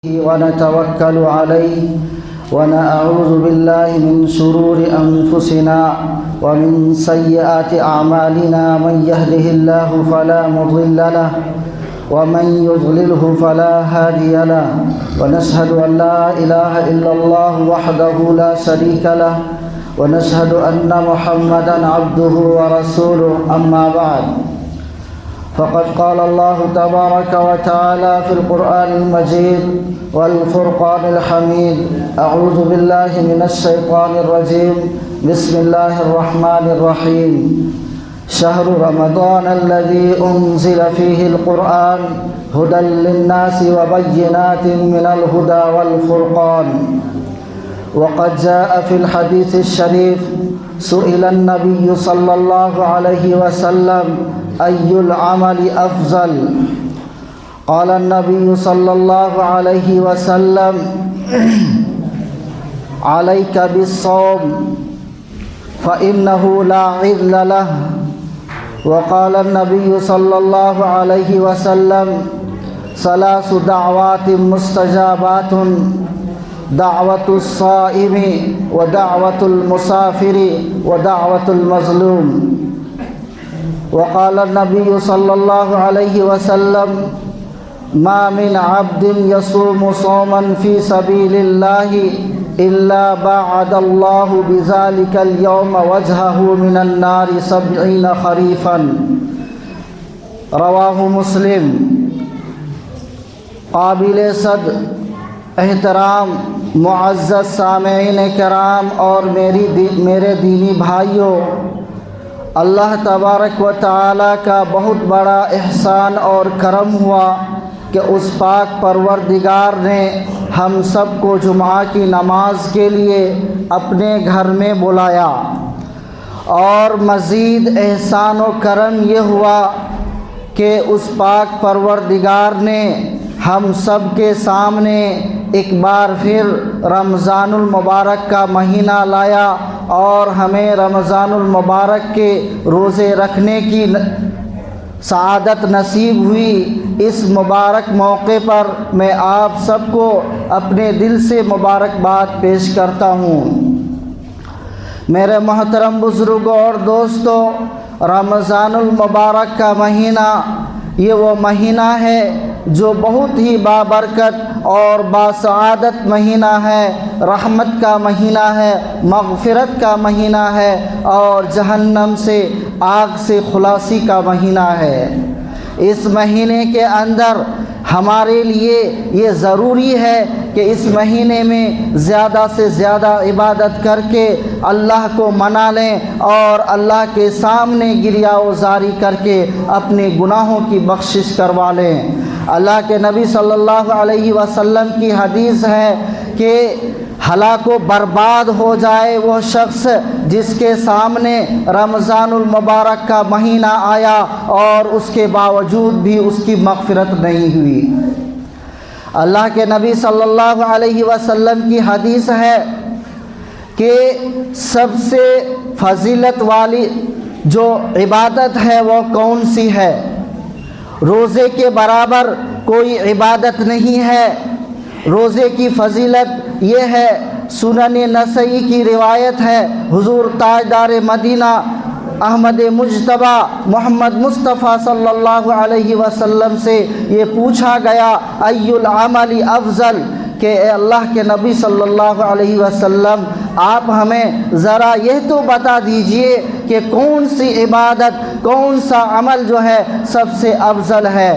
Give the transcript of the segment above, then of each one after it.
ونتوكل عليه ونعوذ بالله من شرور أنفسنا ومن سيئات أعمالنا من يهده الله فلا مضل له ومن يضلله فلا هادي له ونشهد أن لا إله إلا الله وحده لا شريك له ونشهد أن محمدا عبده ورسوله أما بعد فقد قال الله تبارك وتعالى في القرآن المجيد والفرقان الحميد أعوذ بالله من الشيطان الرجيم بسم الله الرحمن الرحيم شهر رمضان الذي أنزل فيه القرآن هدى للناس وبينات من الهدى والفرقان وقد جاء في الحديث الشريف سئل النبي صلى الله عليه وسلم أي العمل أفضل قال النبي صلى الله عليه وسلم عليك بالصوم فإنه لا عدل له وقال النبي صلى الله عليه وسلم ثلاث دعوات مستجابات دعوة الصائم ودعوة المسافر ودعوة المظلوم وقال النبي صلى الله عليه وسلم ما من عبد يصوم صوما في سبيل الله إلا باعد الله بذلك اليوم وجهه من النار 70 خريفا رواہ مسلم۔ قابل صد احترام معزز سامعین کرام اور میرے دینی بھائیوں، اللہ تبارک و تعالیٰ کا بہت بڑا احسان اور کرم ہوا کہ اس پاک پروردگار نے ہم سب کو جمعہ کی نماز کے لیے اپنے گھر میں بلایا، اور مزید احسان و کرم یہ ہوا کہ اس پاک پروردگار نے ہم سب کے سامنے ایک بار پھر رمضان المبارک کا مہینہ لایا اور ہمیں رمضان المبارک کے روزے رکھنے کی سعادت نصیب ہوئی۔ اس مبارک موقع پر میں آپ سب کو اپنے دل سے مبارکباد پیش کرتا ہوں۔ میرے محترم بزرگوں اور دوستوں، رمضان المبارک کا مہینہ یہ وہ مہینہ ہے جو بہت ہی بابرکت اور باسعادت مہینہ ہے، رحمت کا مہینہ ہے، مغفرت کا مہینہ ہے اور جہنم سے آگ سے خلاصی کا مہینہ ہے۔ اس مہینے کے اندر ہمارے لیے یہ ضروری ہے کہ اس مہینے میں زیادہ سے زیادہ عبادت کر کے اللہ کو منا لیں اور اللہ کے سامنے گریہ وزاری کر کے اپنے گناہوں کی بخشش کروا لیں۔ اللہ کے نبی صلی اللہ علیہ وسلم کی حدیث ہے کہ ہلاک و برباد ہو جائے وہ شخص جس کے سامنے رمضان المبارک کا مہینہ آیا اور اس کے باوجود بھی اس کی مغفرت نہیں ہوئی۔ اللہ کے نبی صلی اللہ علیہ وسلم کی حدیث ہے کہ سب سے فضیلت والی جو عبادت ہے وہ کون سی ہے؟ روزے کے برابر کوئی عبادت نہیں ہے۔ روزے کی فضیلت یہ ہے، سنن نسائی کی روایت ہے، حضور تاجدار مدینہ احمد مجتبیٰ محمد مصطفیٰ صلی اللہ علیہ وسلم سے یہ پوچھا گیا ای العمل افضل، کہ اے اللہ کے نبی صلی اللہ علیہ وسلم آپ ہمیں ذرا یہ تو بتا دیجئے کہ کون سی عبادت، کون سا عمل جو ہے سب سے افضل ہے۔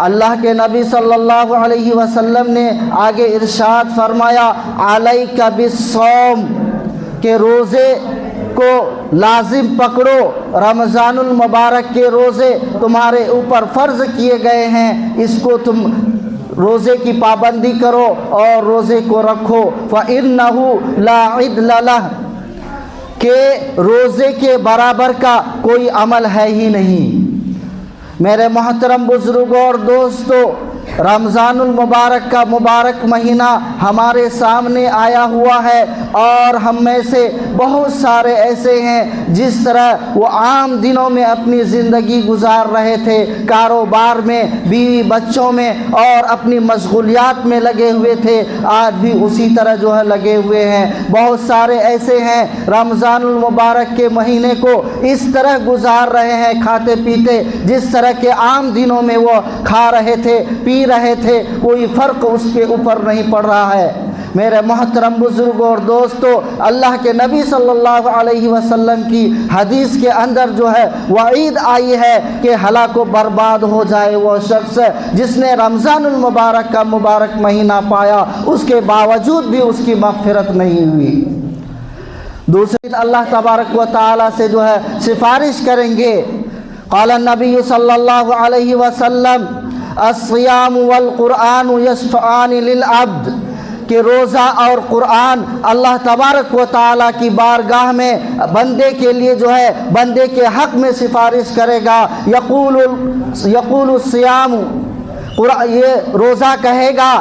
اللہ کے نبی صلی اللہ علیہ وسلم نے آگے ارشاد فرمایا علیک بالصوم، کہ روزے کو لازم پکڑو، رمضان المبارک کے روزے تمہارے اوپر فرض کیے گئے ہیں، اس کو تم روزے کی پابندی کرو اور روزے کو رکھو۔ فَإِنَّهُ لَا عِدْلَ لَهُ، کہ روزے کے برابر کا کوئی عمل ہے ہی نہیں۔ میرے محترم بزرگوں اور دوستوں، رمضان المبارک کا مبارک مہینہ ہمارے سامنے آیا ہوا ہے، اور ہم میں سے بہت سارے ایسے ہیں جس طرح وہ عام دنوں میں اپنی زندگی گزار رہے تھے، کاروبار میں، بیوی بچوں میں اور اپنی مشغولیات میں لگے ہوئے تھے، آج بھی اسی طرح جو ہے لگے ہوئے ہیں۔ بہت سارے ایسے ہیں رمضان المبارک کے مہینے کو اس طرح گزار رہے ہیں کھاتے پیتے جس طرح کے عام دنوں میں وہ کھا رہے تھے، پی رہے تھے، کوئی فرق اس کے اوپر نہیں پڑ رہا ہے۔ میرے محترم بزرگوں اور دوستو، اللہ کے نبی صلی اللہ علیہ وسلم کی حدیث کے اندر جو ہے وعید آئی ہے کہ ہلاک و برباد ہو جائے وہ شخص جس نے رمضان المبارک کا مبارک مہینہ پایا، اس کے باوجود بھی اس کی مغفرت نہیں ہوئی۔ دوسری اللہ تبارک و تعالی سے جو ہے سفارش کریں گے۔ قال النبی صلی اللہ علیہ وسلم الصیام والقرآن یشفعان للعبد، کہ روزہ اور قرآن اللہ تبارک و تعالیٰ کی بارگاہ میں بندے کے لیے جو ہے بندے کے حق میں سفارش کرے گا۔ یقول الصیام، یہ روزہ کہے گا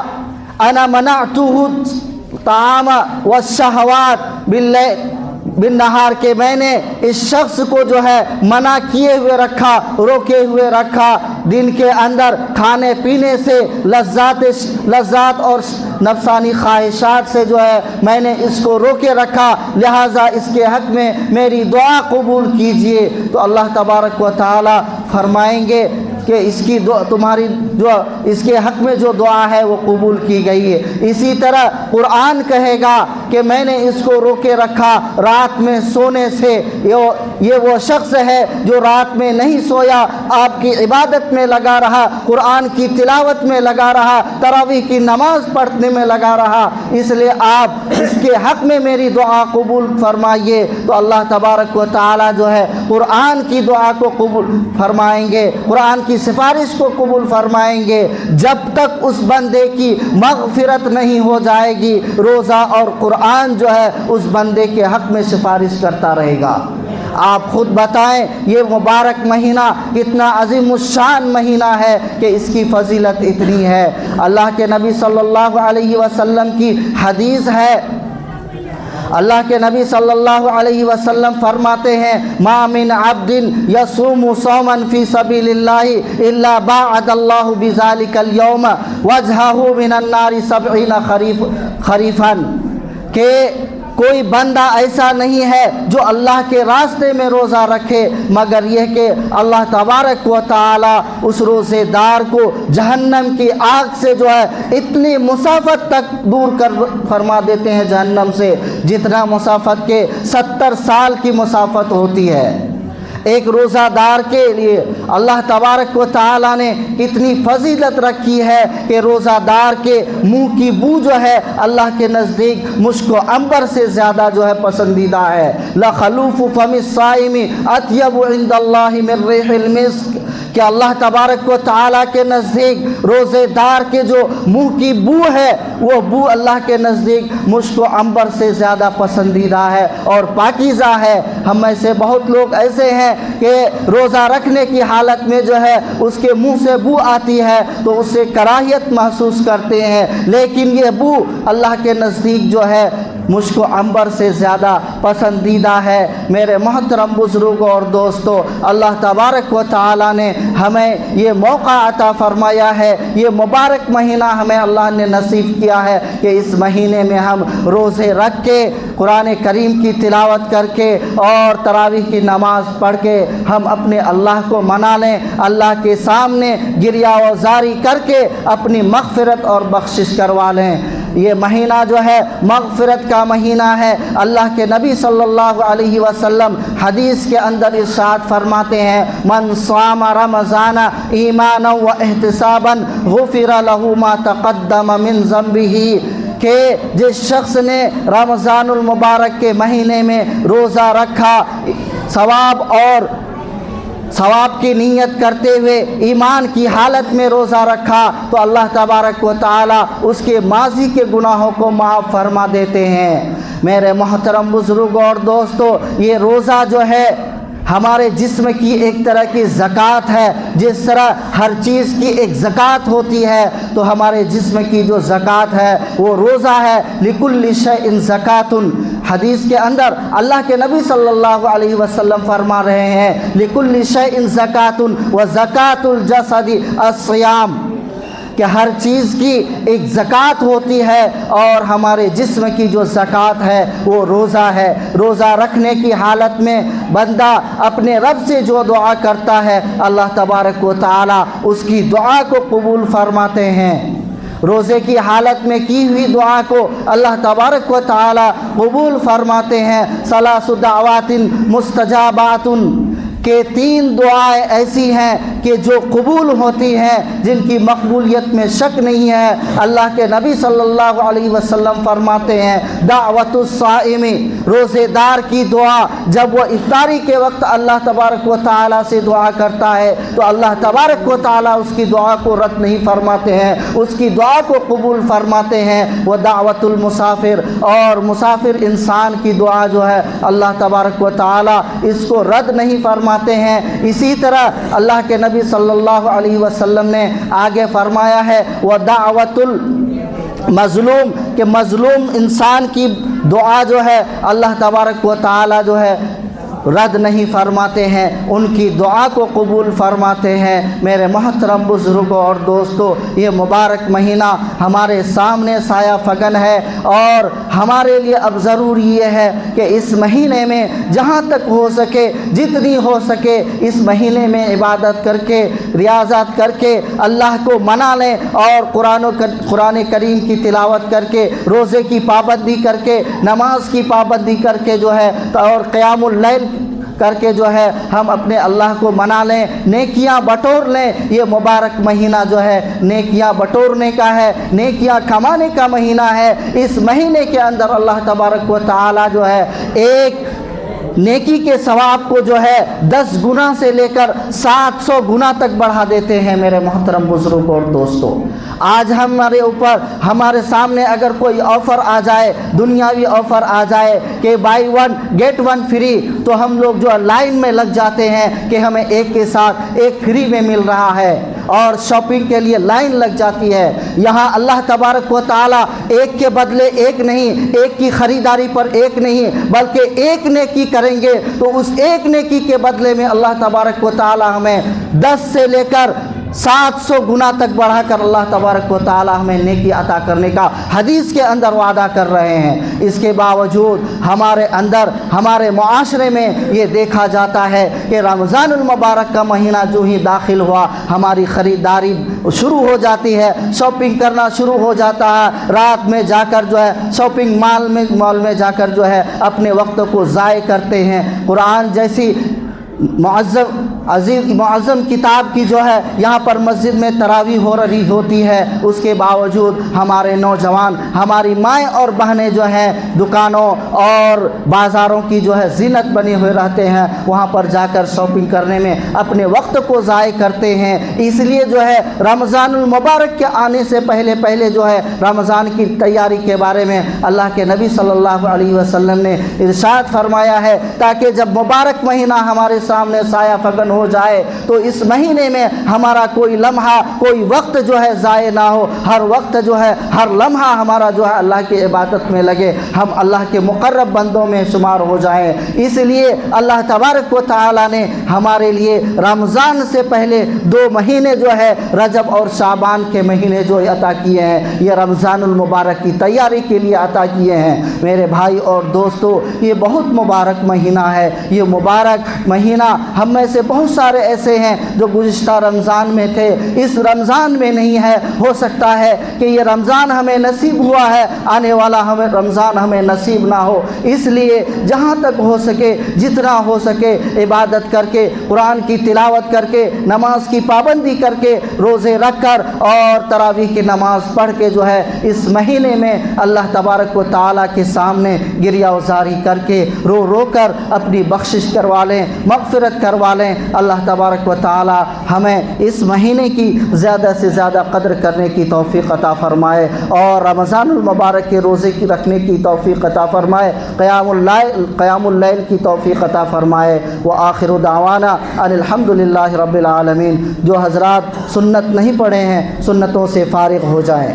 انا منعتہ الطعام والشہوات بالنہار، کہ میں نے اس شخص کو جو ہے منع کیے ہوئے رکھا، روکے ہوئے رکھا دن کے اندر کھانے پینے سے، لذات اور نفسانی خواہشات سے جو ہے میں نے اس کو روکے رکھا، لہٰذا اس کے حق میں میری دعا قبول کیجئے۔ تو اللہ تبارک و تعالی فرمائیں گے کہ اس کی تمہاری جو اس کے حق میں جو دعا ہے وہ قبول کی گئی ہے۔ اسی طرح قرآن کہے گا کہ میں نے اس کو روکے رکھا رات میں سونے سے، یہ وہ شخص ہے جو رات میں نہیں سویا، آپ کی عبادت میں لگا رہا، قرآن کی تلاوت میں لگا رہا، تراویح کی نماز پڑھنے میں لگا رہا، اس لیے آپ اس کے حق میں میری دعا قبول فرمائیے۔ تو اللہ تبارک و تعالی جو ہے قرآن کی دعا کو قبول فرمائیں گے، قرآن کی سفارش کو قبول فرمائیں گے۔ جب تک اس بندے کی مغفرت نہیں ہو جائے گی، روزہ اور قرآن جو ہے اس بندے کے حق میں سفارش کرتا رہے گا۔ آپ خود بتائیں یہ مبارک مہینہ کتنا عظیم الشان مہینہ ہے کہ اس کی فضیلت اتنی ہے۔ اللہ کے نبی صلی اللہ علیہ وسلم کی حدیث ہے، اللہ کے نبی صلی اللہ علیہ وسلم فرماتے ہیں ما من عبد یصوم صوما فی سبیل اللہ الا باعد اللہ بذلک اليوم وجہہ من النار 70 خریفا، کہ کوئی بندہ ایسا نہیں ہے جو اللہ کے راستے میں روزہ رکھے مگر یہ کہ اللہ تبارک و تعالی اس روزے دار کو جہنم کی آگ سے جو ہے اتنی مسافت تک دور کر فرما دیتے ہیں جہنم سے، جتنا مسافت کے 70 سال کی مسافت ہوتی ہے۔ ایک روزہ دار کے لیے اللہ تبارک و تعالیٰ نے اتنی فضیلت رکھی ہے کہ روزہ دار کے منہ کی بو جو ہے اللہ کے نزدیک مشک و عنبر سے زیادہ جو ہے پسندیدہ ہے۔ لخلوف فم الصائم اطیب عند اللہ من ریح المسک، کہ اللہ تبارک و تعالیٰ کے نزدیک روزے دار کے جو منہ کی بو ہے وہ بو اللہ کے نزدیک مشک و عنبر سے زیادہ پسندیدہ ہے اور پاکیزہ ہے۔ ہم میں سے بہت لوگ ایسے ہیں کہ روزہ رکھنے کی حالت میں جو ہے اس کے منہ سے بو آتی ہے تو اس سے کراہیت محسوس کرتے ہیں، لیکن یہ بو اللہ کے نزدیک جو ہے مشک و عنبر سے زیادہ پسندیدہ ہے۔ میرے محترم بزرگوں اور دوستو، اللہ تبارک و تعالیٰ نے ہمیں یہ موقع عطا فرمایا ہے، یہ مبارک مہینہ ہمیں اللہ نے نصیب کیا ہے کہ اس مہینے میں ہم روزے رکھ کے، قرآن کریم کی تلاوت کر کے اور تراویح کی نماز پڑھ کے ہم اپنے اللہ کو منا لیں، اللہ کے سامنے گریہ وزاری کر کے اپنی مغفرت اور بخشش کروا لیں۔ یہ مہینہ جو ہے مغفرت کا مہینہ ہے۔ اللہ کے نبی صلی اللہ علیہ وسلم حدیث کے اندر ارشاد فرماتے ہیں من صام رمضان ایمانا و احتسابا غفر له ما تقدم من ذنبه، کہ جس شخص نے رمضان المبارک کے مہینے میں روزہ رکھا ثواب کی نیت کرتے ہوئے ایمان کی حالت میں روزہ رکھا تو اللہ تبارک و تعالی اس کے ماضی کے گناہوں کو معاف فرما دیتے ہیں۔ میرے محترم بزرگوں اور دوستو، یہ روزہ جو ہے ہمارے جسم کی ایک طرح کی زکوٰۃ ہے، جس طرح ہر چیز کی ایک زکوٰۃ ہوتی ہے، تو ہمارے جسم کی جو زکوٰۃ ہے وہ روزہ ہے۔ لِكُلِّ شَيْءٍ زَكَاةٌ، حدیث کے اندر اللہ کے نبی صلی اللہ علیہ وسلم فرما رہے ہیں لِكُلِّ شَيْءٍ زَكَاةٌ وَزَكَاةُ الْجَسَدِ الصِّيَامُ، کہ ہر چیز کی ایک زکوٰۃ ہوتی ہے اور ہمارے جسم کی جو زکوٰۃ ہے وہ روزہ ہے۔ روزہ رکھنے کی حالت میں بندہ اپنے رب سے جو دعا کرتا ہے اللہ تبارک و تعالی اس کی دعا کو قبول فرماتے ہیں۔ روزے کی حالت میں کی ہوئی دعا کو اللہ تبارک و تعالی قبول فرماتے ہیں۔ ثلاث دعوات مستجابات، کہ 3 دعائیں ایسی ہیں کہ جو قبول ہوتی ہیں، جن کی مقبولیت میں شک نہیں ہے۔ اللہ کے نبی صلی اللہ علیہ وسلم فرماتے ہیں دعوت الصائم، روزے دار کی دعا جب وہ افطاری کے وقت اللہ تبارک و تعالیٰ سے دعا کرتا ہے تو اللہ تبارک و تعالیٰ اس کی دعا کو رد نہیں فرماتے ہیں، اس کی دعا کو قبول فرماتے ہیں۔ وہ دعوت المسافر، اور مسافر انسان کی دعا جو ہے اللہ تبارک و تعالیٰ اس کو رد نہیں فرماتے ہیں۔ اسی طرح اللہ کے نبی صلی اللہ علیہ وسلم نے آگے فرمایا ہے وہ دعوت المظلوم، کہ مظلوم انسان کی دعا جو ہے اللہ تبارک و تعالی جو ہے رد نہیں فرماتے ہیں، ان کی دعا کو قبول فرماتے ہیں۔ میرے محترم بزرگوں اور دوستوں، یہ مبارک مہینہ ہمارے سامنے سایہ فگن ہے، اور ہمارے لیے اب ضروری یہ ہے کہ اس مہینے میں جہاں تک ہو سکے، جتنی ہو سکے، اس مہینے میں عبادت کر کے، ریاضت کر کے اللہ کو منا لیں، اور قرآن کریم کی تلاوت کر کے، روزے کی پابندی کر کے، نماز کی پابندی کر کے جو ہے، اور قیام اللیل کر کے جو ہے ہم اپنے اللہ کو منا لیں، نیکیاں بٹور لیں۔ یہ مبارک مہینہ جو ہے نیکیاں بٹورنے کا ہے، نیکیاں کمانے کا مہینہ ہے۔ اس مہینے کے اندر اللہ تبارک و تعالی جو ہے ایک نیکی کے ثواب کو جو ہے 10 گنا سے لے کر 700 گنا تک بڑھا دیتے ہیں۔ میرے محترم بزرگوں اور دوستوں، آج ہمارے سامنے اگر کوئی آفر آ جائے، دنیاوی آفر آ جائے کہ بائی 1 گیٹ 1 فری، تو ہم لوگ جو لائن میں لگ جاتے ہیں کہ ہمیں ایک کے ساتھ ایک فری میں مل رہا ہے، اور شاپنگ کے لیے لائن لگ جاتی ہے۔ یہاں اللہ تبارک و تعالی ایک کے بدلے ایک نہیں، ایک کی خریداری پر ایک نہیں، بلکہ ایک نیکی کریں گے تو اس ایک نیکی کے بدلے میں اللہ تبارک و تعالی ہمیں 10 سے لے کر 700 گنا تک بڑھا کر اللہ تبارک و تعالی ہمیں نیکی عطا کرنے کا حدیث کے اندر وعدہ کر رہے ہیں۔ اس کے باوجود ہمارے اندر، ہمارے معاشرے میں یہ دیکھا جاتا ہے کہ رمضان المبارک کا مہینہ جو ہی داخل ہوا، ہماری خریداری شروع ہو جاتی ہے، شاپنگ کرنا شروع ہو جاتا ہے، رات میں جا کر جو ہے شاپنگ مال میں جا کر جو ہے اپنے وقت کو ضائع کرتے ہیں۔ قرآن جیسی معظم کتاب کی جو ہے یہاں پر مسجد میں تراویح ہو رہی ہوتی ہے، اس کے باوجود ہمارے نوجوان، ہماری مائیں اور بہنیں جو ہیں دکانوں اور بازاروں کی جو ہے زینت بنے ہوئے رہتے ہیں، وہاں پر جا کر شاپنگ کرنے میں اپنے وقت کو ضائع کرتے ہیں۔ اس لیے جو ہے رمضان المبارک کے آنے سے پہلے جو ہے رمضان کی تیاری کے بارے میں اللہ کے نبی صلی اللہ علیہ وسلم نے ارشاد فرمایا ہے، تاکہ جب مبارک مہینہ ہمارے سامنے سایہ فگن ہو جائے تو اس مہینے میں ہمارا کوئی لمحہ، کوئی وقت جو ہے ضائع نہ ہو، ہر وقت جو ہے، ہر لمحہ ہمارا جو ہے اللہ کی عبادت میں لگے، ہم اللہ کے مقرب بندوں میں شمار ہو جائیں۔ اس لیے اللہ تبارک و تعالی نے ہمارے لیے رمضان سے پہلے 2 مہینے جو ہے رجب اور شعبان کے مہینے جو عطا کیے ہیں، یہ رمضان المبارک کی تیاری کے لیے عطا کیے ہیں۔ میرے بھائی اور دوستو، یہ بہت مبارک مہینہ ہے۔ یہ مبارک مہینہ ہم میں سے بہت سارے ایسے ہیں جو گزشتہ رمضان میں تھے، اس رمضان میں نہیں ہے۔ ہو سکتا ہے کہ یہ رمضان ہمیں نصیب ہوا ہے، آنے والا رمضان ہمیں نصیب نہ ہو۔ اس لیے جہاں تک ہو سکے، جتنا ہو سکے عبادت کر کے، قرآن کی تلاوت کر کے، نماز کی پابندی کر کے، روزے رکھ کر اور تراویح کی نماز پڑھ کے جو ہے اس مہینے میں اللہ تبارک و تعالیٰ کے سامنے گریہ وزاری کر کے، رو کر اپنی بخشش کروا لیں، مغفرت کروا لیں۔ اللہ تبارک و تعالی ہمیں اس مہینے کی زیادہ سے زیادہ قدر کرنے کی توفیق عطا فرمائے اور رمضان المبارک کے روزے کی رکھنے کی توفیق عطا فرمائے، قیام اللیل کی توفیق عطا فرمائے۔ وآخر دعوانا ان الحمدللہ رب العالمین۔ جو حضرات سنت نہیں پڑھے ہیں سنتوں سے فارغ ہو جائیں۔